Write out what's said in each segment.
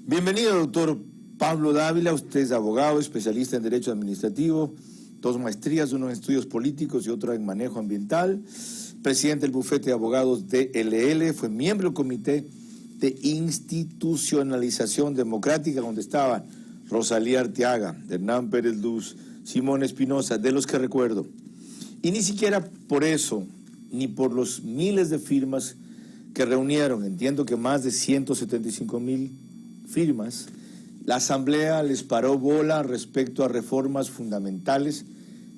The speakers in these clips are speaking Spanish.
Bienvenido, doctor Pablo Dávila. Usted es abogado, especialista en Derecho Administrativo, 2 maestrías, uno en Estudios Políticos y otro en Manejo Ambiental. Presidente del bufete de abogados DLL, fue miembro del Comité de Institucionalización Democrática, donde estaban Rosalía Arteaga, Hernán Pérez Luz, Simón Espinosa, de los que recuerdo. Y ni siquiera por eso, ni por los miles de firmas que reunieron, entiendo que más de 175,000 firmas, la Asamblea les paró bola respecto a reformas fundamentales: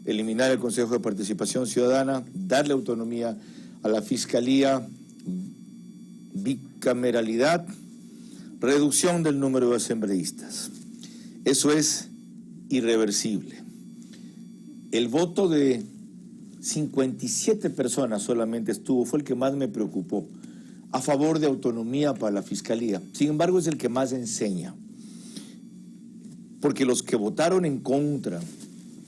eliminar el Consejo de Participación Ciudadana, darle autonomía a la Fiscalía, bicameralidad, reducción del número de asambleístas. Eso es irreversible. El voto de 57 personas solamente fue el que más me preocupó, a favor de autonomía para la Fiscalía. Sin embargo, es el que más enseña, porque los que votaron en contra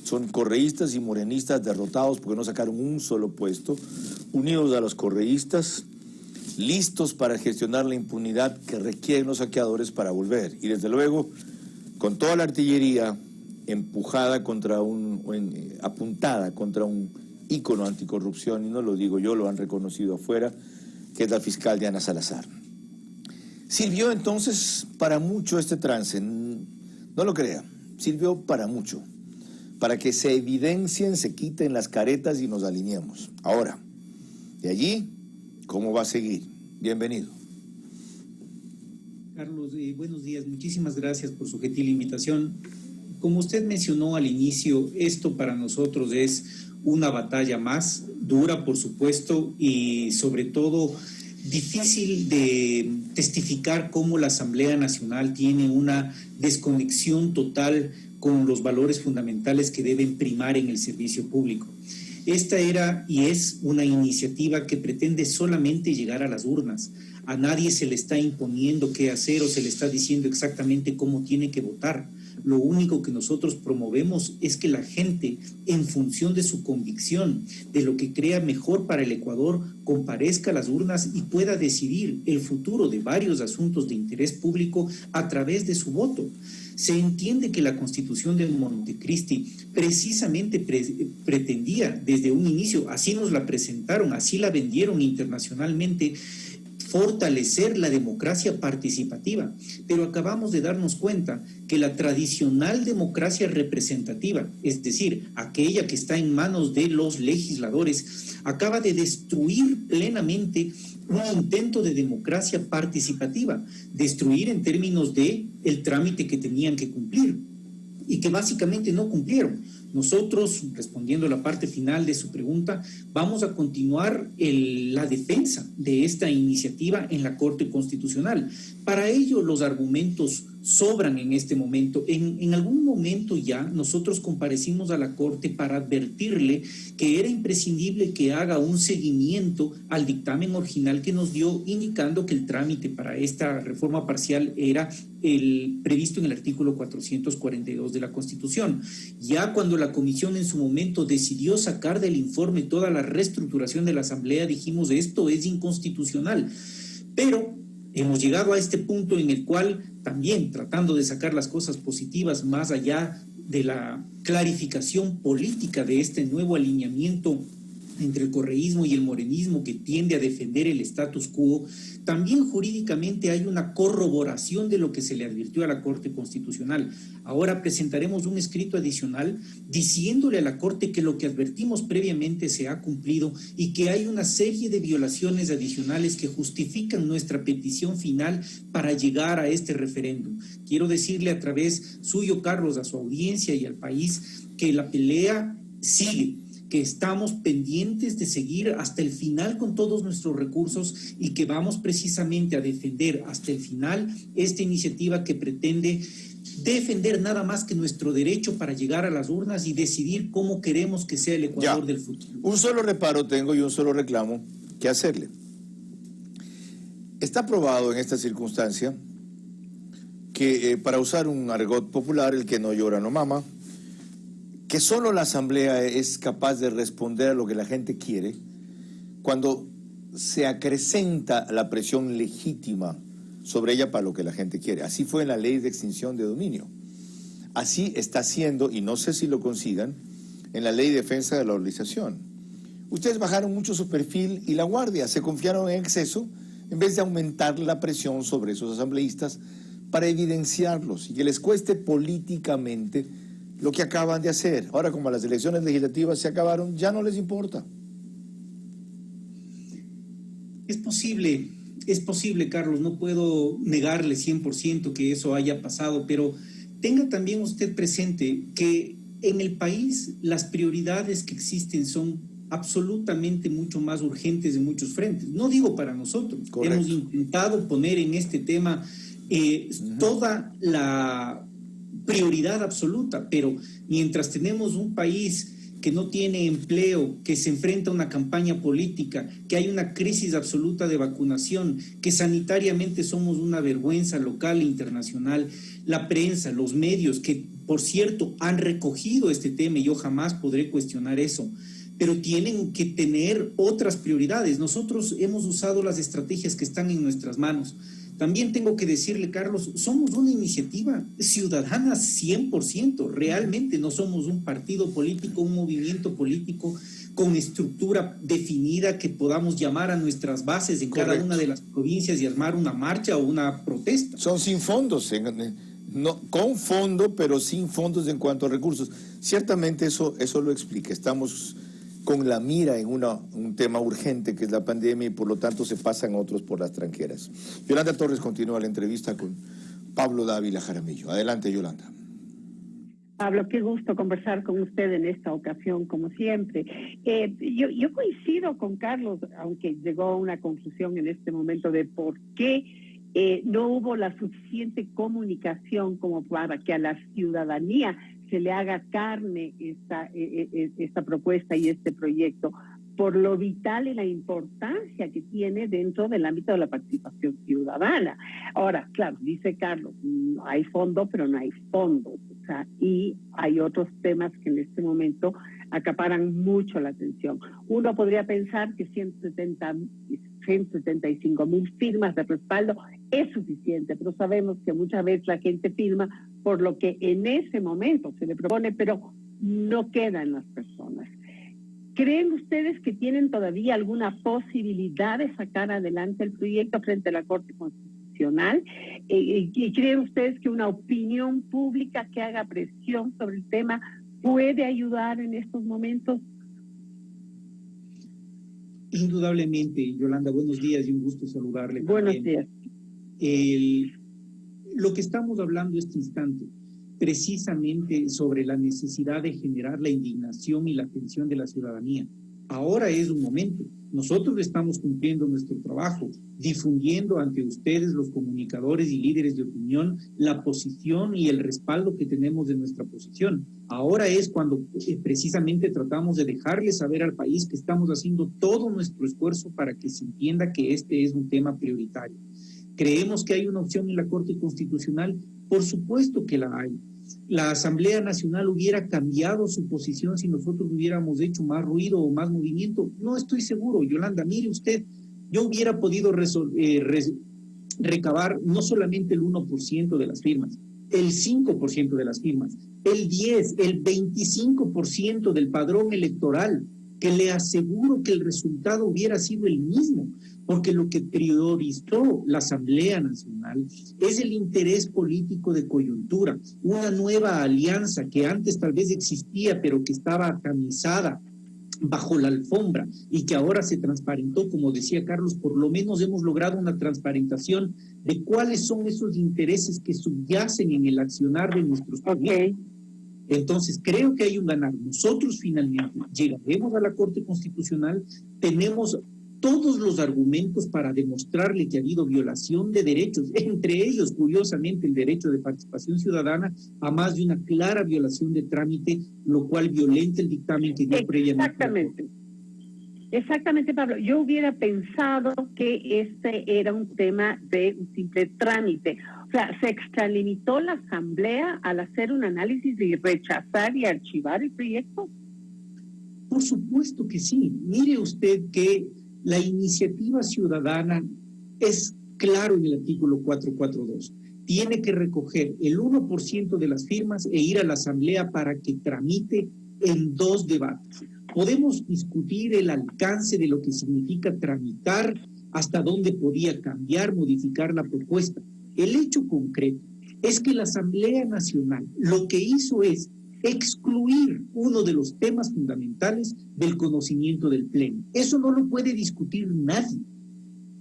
son correístas y morenistas derrotados porque no sacaron un solo puesto, unidos a los correístas, listos para gestionar la impunidad que requieren los saqueadores para volver. Y desde luego, con toda la artillería apuntada contra un ícono anticorrupción, y no lo digo yo, lo han reconocido afuera, que es la fiscal Diana Salazar. Sirvió entonces para mucho este trance, no lo crea, sirvió para mucho, para que se evidencien, se quiten las caretas y nos alineemos. Ahora, de allí, ¿cómo va a seguir? Bienvenido. Carlos, buenos días, muchísimas gracias por su gentil invitación. Como usted mencionó al inicio, esto para nosotros es una batalla más, dura por supuesto, y sobre todo difícil de testificar cómo la Asamblea Nacional tiene una desconexión total con los valores fundamentales que deben primar en el servicio público. Esta era y es una iniciativa que pretende solamente llegar a las urnas. A nadie se le está imponiendo qué hacer o se le está diciendo exactamente cómo tiene que votar. Lo único que nosotros promovemos es que la gente, en función de su convicción, de lo que crea mejor para el Ecuador, comparezca a las urnas y pueda decidir el futuro de varios asuntos de interés público a través de su voto. Se entiende que la Constitución de Montecristi precisamente pretendía desde un inicio, así nos la presentaron, así la vendieron internacionalmente, fortalecer la democracia participativa, pero acabamos de darnos cuenta que la tradicional democracia representativa, es decir, aquella que está en manos de los legisladores, acaba de destruir plenamente un intento de democracia participativa, destruir en términos de el trámite que tenían que cumplir y que básicamente no cumplieron. Nosotros, respondiendo a la parte final de su pregunta, vamos a continuar la defensa de esta iniciativa en la Corte Constitucional. Para ello, los argumentos sobran en este momento. En algún momento ya nosotros comparecimos a la Corte para advertirle que era imprescindible que haga un seguimiento al dictamen original que nos dio, indicando que el trámite para esta reforma parcial era el previsto en el artículo 442 de la Constitución. Ya cuando la Comisión en su momento decidió sacar del informe toda la reestructuración de la Asamblea, dijimos esto es inconstitucional. Pero hemos llegado a este punto en el cual también, tratando de sacar las cosas positivas más allá de la clarificación política de este nuevo alineamiento entre el correísmo y el morenismo que tiende a defender el status quo, también jurídicamente hay una corroboración de lo que se le advirtió a la Corte Constitucional. Ahora presentaremos un escrito adicional diciéndole a la Corte que lo que advertimos previamente se ha cumplido y que hay una serie de violaciones adicionales que justifican nuestra petición final para llegar a este referéndum. Quiero decirle a través suyo, Carlos, a su audiencia y al país que la pelea sigue, que estamos pendientes de seguir hasta el final con todos nuestros recursos y que vamos precisamente a defender hasta el final esta iniciativa que pretende defender nada más que nuestro derecho para llegar a las urnas y decidir cómo queremos que sea el Ecuador del futuro. Un solo reparo tengo y un solo reclamo que hacerle. Está probado en esta circunstancia que, para usar un argot popular, el que no llora no mama, que solo la Asamblea es capaz de responder a lo que la gente quiere cuando se acrecenta la presión legítima sobre ella para lo que la gente quiere. Así fue en la ley de extinción de dominio. Así está haciendo, y no sé si lo consigan, en la ley de defensa de la organización. Ustedes bajaron mucho su perfil y la guardia, se confiaron en exceso en vez de aumentar la presión sobre esos asambleístas para evidenciarlos y que les cueste políticamente lo que acaban de hacer. Ahora, como las elecciones legislativas se acabaron, ya no les importa. Es posible, Carlos, no puedo negarle 100% que eso haya pasado, pero tenga también usted presente que en el país las prioridades que existen son absolutamente mucho más urgentes en muchos frentes. No digo para nosotros. Correcto. Hemos intentado poner en este tema toda la prioridad absoluta, pero mientras tenemos un país que no tiene empleo, que se enfrenta a una campaña política, que hay una crisis absoluta de vacunación, que sanitariamente somos una vergüenza local e internacional, la prensa, los medios, que por cierto han recogido este tema y yo jamás podré cuestionar eso, pero tienen que tener otras prioridades. Nosotros hemos usado las estrategias que están en nuestras manos. También tengo que decirle, Carlos, somos una iniciativa ciudadana 100%, realmente no somos un partido político, un movimiento político con estructura definida que podamos llamar a nuestras bases en Correcto. cada una de las provincias y armar una marcha o una protesta. Son sin fondos, no, con fondo, pero sin fondos en cuanto a recursos. Ciertamente eso lo explica. Estamos con la mira en un tema urgente que es la pandemia y por lo tanto se pasan otros por las tranqueras. Yolanda Torres continúa la entrevista con Pablo Dávila Jaramillo. Adelante, Yolanda. Pablo, qué gusto conversar con usted en esta ocasión, como siempre. Yo coincido con Carlos, aunque llegó a una conclusión en este momento de por qué no hubo la suficiente comunicación como para que a la ciudadanía se le haga carne esta propuesta y este proyecto, por lo vital y la importancia que tiene dentro del ámbito de la participación ciudadana. Ahora, claro, dice Carlos, no hay fondo, pero no hay fondos. O sea, y hay otros temas que en este momento acaparan mucho la atención. Uno podría pensar que 175,000 firmas de respaldo es suficiente, pero sabemos que muchas veces la gente firma por lo que en ese momento se le propone, pero no quedan las personas. ¿Creen ustedes que tienen todavía alguna posibilidad de sacar adelante el proyecto frente a la Corte Constitucional? ¿Y creen ustedes que una opinión pública que haga presión sobre el tema puede ayudar en estos momentos? Indudablemente, Yolanda, buenos días y un gusto saludarle. Buenos días. Lo que estamos hablando este instante, precisamente sobre la necesidad de generar la indignación y la atención de la ciudadanía. Ahora es un momento. Nosotros estamos cumpliendo nuestro trabajo, difundiendo ante ustedes, los comunicadores y líderes de opinión, la posición y el respaldo que tenemos de nuestra posición. Ahora es cuando precisamente tratamos de dejarle saber al país que estamos haciendo todo nuestro esfuerzo para que se entienda que este es un tema prioritario. ¿Creemos que hay una opción en la Corte Constitucional? Por supuesto que la hay. La Asamblea Nacional hubiera cambiado su posición si nosotros hubiéramos hecho más ruido o más movimiento. No estoy seguro, Yolanda. Mire usted, yo hubiera podido recabar no solamente el 1% de las firmas, el 5% de las firmas, el 10, el 25% del padrón electoral, que le aseguro que el resultado hubiera sido el mismo, porque lo que priorizó la Asamblea Nacional es el interés político de coyuntura, una nueva alianza que antes tal vez existía, pero que estaba tamizada bajo la alfombra y que ahora se transparentó, como decía Carlos. Por lo menos hemos logrado una transparentación de cuáles son esos intereses que subyacen en el accionar de nuestros políticos. Entonces, creo que hay un ganar. Nosotros finalmente llegaremos a la Corte Constitucional, tenemos todos los argumentos para demostrarle que ha habido violación de derechos, entre ellos, curiosamente, el derecho de participación ciudadana, a más de una clara violación de trámite, lo cual violenta el dictamen que dio previamente. Exactamente, Pablo. Yo hubiera pensado que este era un tema de un simple trámite. O sea, se extralimitó la Asamblea al hacer un análisis y rechazar y archivar el proyecto. Por supuesto que sí. Mire usted que la iniciativa ciudadana es claro en el artículo 442. Tiene que recoger el 1% de las firmas e ir a la Asamblea para que tramite en 2 debates. Podemos discutir el alcance de lo que significa tramitar, hasta dónde podía cambiar, modificar la propuesta. El hecho concreto es que la Asamblea Nacional lo que hizo es excluir uno de los temas fundamentales del conocimiento del Pleno. Eso no lo puede discutir nadie.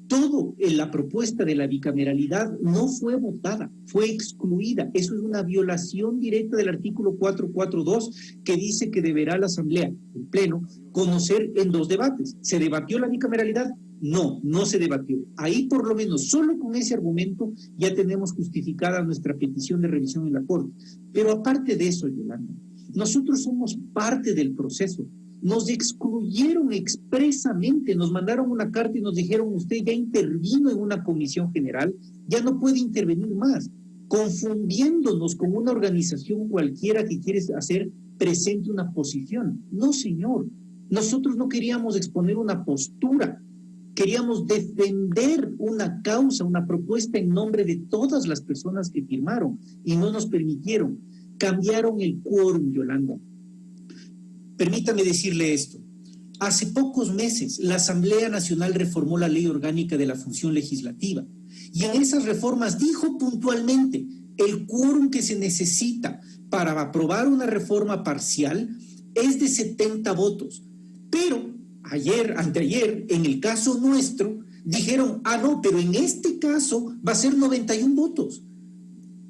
Todo en la propuesta de la bicameralidad no fue votada, fue excluida. Eso es una violación directa del artículo 442 que dice que deberá la Asamblea, el Pleno, conocer en 2 debates. ¿Se debatió la bicameralidad? No, no se debatió. Ahí por lo menos, solo con ese argumento ya tenemos justificada nuestra petición de revisión en la Corte. Pero aparte de eso, Yolanda, nosotros somos parte del proceso. Nos excluyeron expresamente, nos mandaron una carta y nos dijeron: usted ya intervino en una comisión general, ya no puede intervenir más, confundiéndonos con una organización cualquiera que quiere hacer presente una posición. No, señor, nosotros no queríamos exponer una postura, queríamos defender una causa, una propuesta en nombre de todas las personas que firmaron y no nos permitieron. Cambiaron el quórum, Yolanda. Permítame decirle esto. Hace pocos meses la Asamblea Nacional reformó la Ley Orgánica de la Función Legislativa y en esas reformas dijo puntualmente: el quórum que se necesita para aprobar una reforma parcial es de 70 votos. Pero anteayer, en el caso nuestro, dijeron: no, pero en este caso va a ser 91 votos.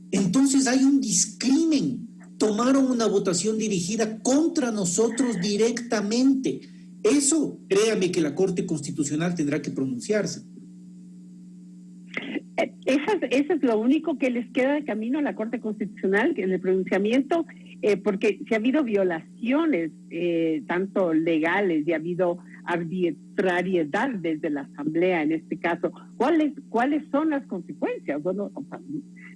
Entonces hay un discrimen. Tomaron una votación dirigida contra nosotros directamente. Eso, créame que la Corte Constitucional tendrá que pronunciarse. Eso es lo único que les queda de camino a la Corte Constitucional, en el pronunciamiento, porque si ha habido violaciones, tanto legales, y ha habido arbitrariedad desde la Asamblea en este caso. ¿Cuáles son las consecuencias? Bueno,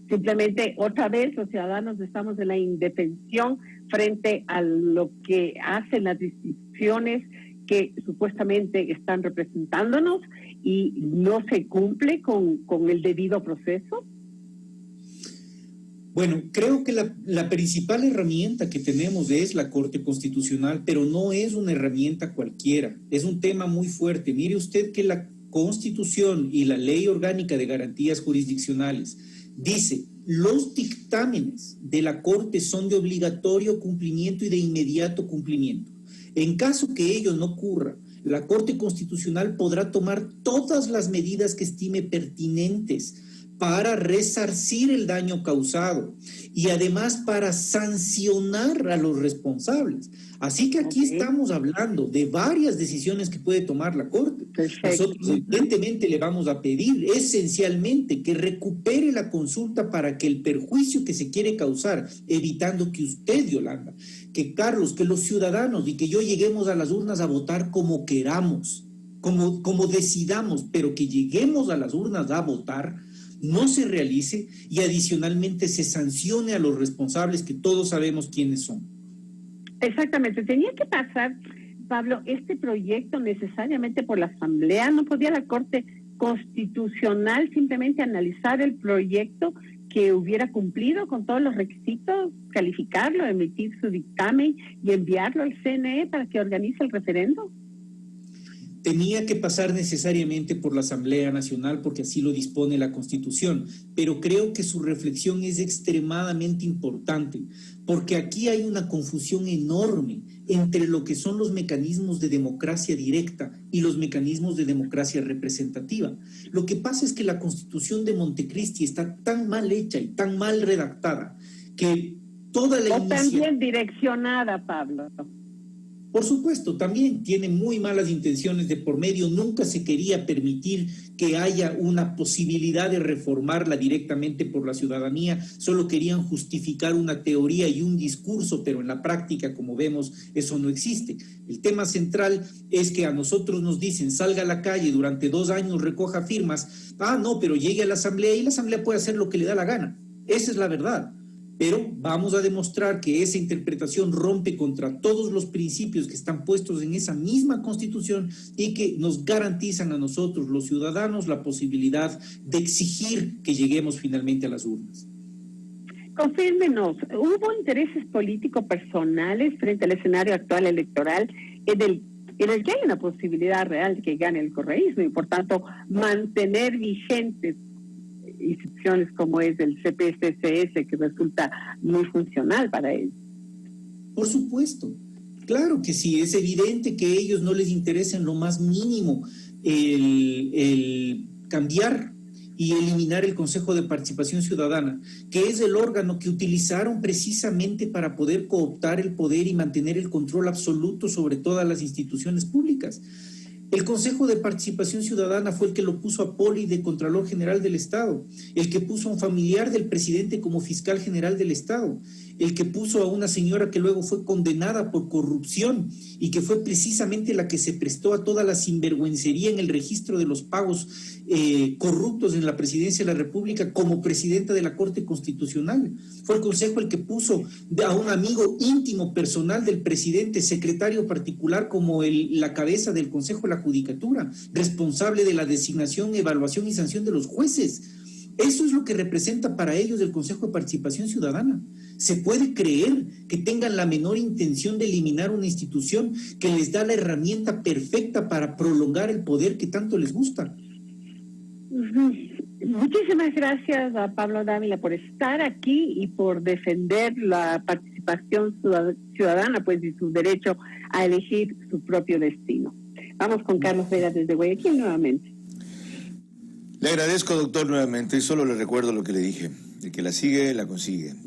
simplemente otra vez los ciudadanos estamos en la indefensión frente a lo que hacen las instituciones que supuestamente están representándonos y no se cumple con el debido proceso. Bueno, creo que la principal herramienta que tenemos es la Corte Constitucional, pero no es una herramienta cualquiera, es un tema muy fuerte. Mire usted que la Constitución y la Ley Orgánica de Garantías Jurisdiccionales dice: los dictámenes de la Corte son de obligatorio cumplimiento y de inmediato cumplimiento. En caso que ello no ocurra, la Corte Constitucional podrá tomar todas las medidas que estime pertinentes para resarcir el daño causado y además para sancionar a los responsables. Así que aquí estamos hablando de varias decisiones que puede tomar la Corte. Perfecto. Nosotros evidentemente le vamos a pedir esencialmente que recupere la consulta para que el perjuicio que se quiere causar, evitando que usted, Yolanda, que Carlos, que los ciudadanos y que yo lleguemos a las urnas a votar como queramos, como decidamos, pero que lleguemos a las urnas a votar, no se realice y adicionalmente se sancione a los responsables, que todos sabemos quiénes son. Exactamente. Tenía que pasar, Pablo, este proyecto necesariamente por la Asamblea. ¿No podía la Corte Constitucional simplemente analizar el proyecto que hubiera cumplido con todos los requisitos, calificarlo, emitir su dictamen y enviarlo al CNE para que organice el referendo? Tenía que pasar necesariamente por la Asamblea Nacional porque así lo dispone la Constitución, pero creo que su reflexión es extremadamente importante porque aquí hay una confusión enorme entre lo que son los mecanismos de democracia directa y los mecanismos de democracia representativa. Lo que pasa es que la Constitución de Montecristi está tan mal hecha y tan mal redactada que toda la iniciativa... O también direccionada, Pablo. Por supuesto, también tiene muy malas intenciones de por medio. Nunca se quería permitir que haya una posibilidad de reformarla directamente por la ciudadanía. Solo querían justificar una teoría y un discurso, pero en la práctica, como vemos, eso no existe. El tema central es que a nosotros nos dicen: salga a la calle durante 2 años, recoja firmas. No, pero llegue a la Asamblea y la Asamblea puede hacer lo que le da la gana. Esa es la verdad. Pero vamos a demostrar que esa interpretación rompe contra todos los principios que están puestos en esa misma Constitución y que nos garantizan a nosotros, los ciudadanos, la posibilidad de exigir que lleguemos finalmente a las urnas. Confírmenos, ¿hubo intereses políticos personales frente al escenario actual electoral en el que hay una posibilidad real de que gane el correísmo y, por tanto, mantener vigentes instituciones como es el CPCCS, que resulta muy funcional para ellos? Por supuesto, claro que sí, es evidente que a ellos no les interesa en lo más mínimo el cambiar y eliminar el Consejo de Participación Ciudadana, que es el órgano que utilizaron precisamente para poder cooptar el poder y mantener el control absoluto sobre todas las instituciones públicas. El Consejo de Participación Ciudadana fue el que lo puso a Poli de Contralor General del Estado, el que puso a un familiar del presidente como fiscal general del Estado, el que puso a una señora que luego fue condenada por corrupción y que fue precisamente la que se prestó a toda la sinvergüencería en el registro de los pagos corruptos en la presidencia de la República como presidenta de la Corte Constitucional. Fue el Consejo el que puso a un amigo íntimo personal del presidente, secretario particular, como la cabeza del Consejo de la Judicatura, responsable de la designación, evaluación y sanción de los jueces. Eso es lo que representa para ellos el Consejo de Participación Ciudadana. ¿Se puede creer que tengan la menor intención de eliminar una institución que les da la herramienta perfecta para prolongar el poder que tanto les gusta? Muchísimas gracias a Pablo Dávila por estar aquí y por defender la participación ciudadana, pues, y su derecho a elegir su propio destino. Vamos con Carlos Vera desde Guayaquil nuevamente. Le agradezco, doctor, nuevamente, y solo le recuerdo lo que le dije. El que la sigue, la consigue.